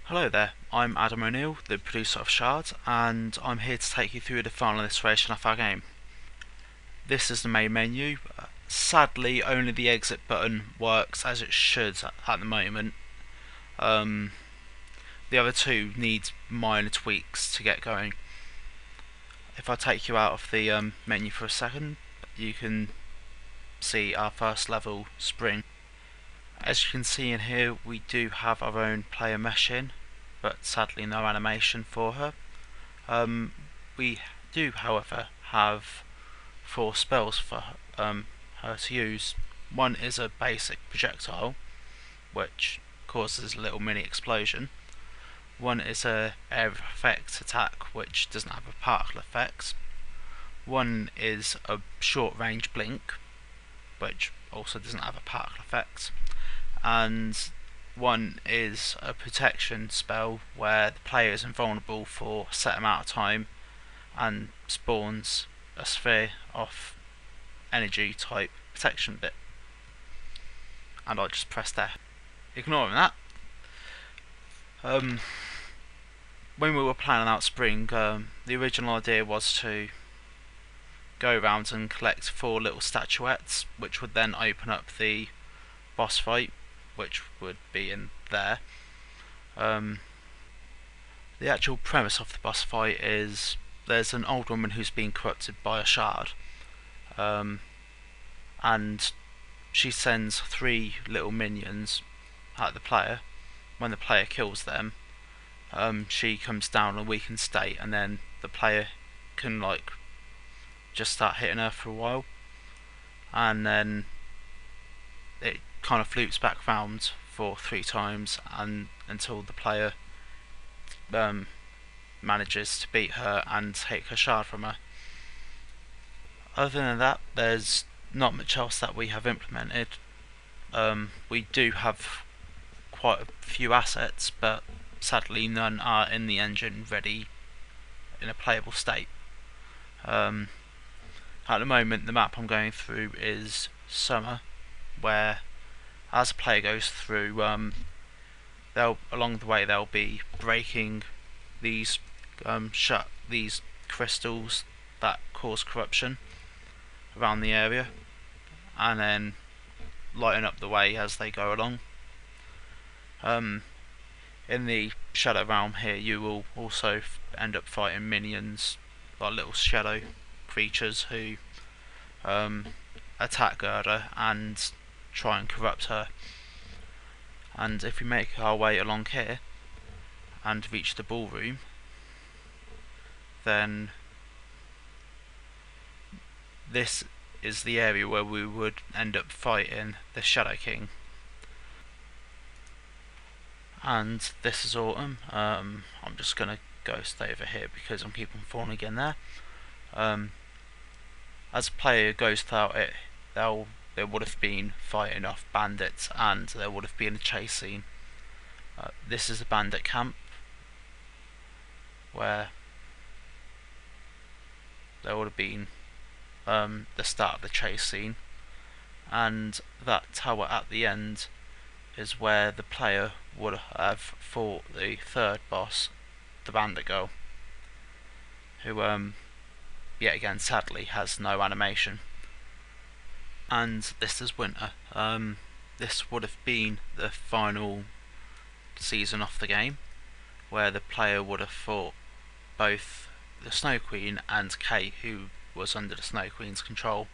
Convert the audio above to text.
Hello there, I'm Adam O'Neill, the producer of Shard, and I'm here to take you through the final illustration of our game. This is the main menu. Sadly, only the exit button works as it should at the moment. The other two need minor tweaks to get going. If I take you out of the menu for a second, you can see our first level, Spring. As you can see in here, we do have our own player mesh in, but sadly no animation for her. We do, however, have 4 spells for her to use. One is a basic projectile, which causes a little mini explosion. One is a area of effect attack, which doesn't have a particle effect. One is a short range blink, which also doesn't have a particle effect. And one is a protection spell where the player is invulnerable for a set amount of time and spawns a sphere of energy type protection bit. And I'll just press there. Ignoring that, when we were planning out Spring, the original idea was to go around and collect 4 little statuettes, which would then open up the boss fight, which would be in there. The actual premise of the boss fight is there's an old woman who's been corrupted by a shard, and she sends 3 little minions at the player. When the player kills them, she comes down in a weakened state, and then the player can just start hitting her for a while, and then it kind of flutes back round for 3 times and until the player manages to beat her and take her shard from her. Other than that, there's not much else that we have implemented. We do have quite a few assets, but sadly none are in the engine ready in a playable state. At the moment, the map I'm going through is Summer, where as a player goes through, along the way they'll be breaking these these crystals that cause corruption around the area, and then lighting up the way as they go along. In the Shadow Realm here, you will also end up fighting minions, like little shadow creatures who attack Gerda and try and corrupt her. And if we make our way along here and reach the ballroom, then this is the area where we would end up fighting the Shadow King. And this is Autumn. I'm just gonna go stay over here because I'm keeping falling again there. As a player goes throughout it, there would have been fighting off bandits, and there would have been a chase scene. This is a bandit camp where there would have been the start of the chase scene, and that tower at the end is where the player would have fought the 3rd boss, the bandit girl, who yet again sadly has no animation. And this is Winter. This would have been the final season of the game, where the player would have fought both the Snow Queen and Kate, who was under the Snow Queen's control.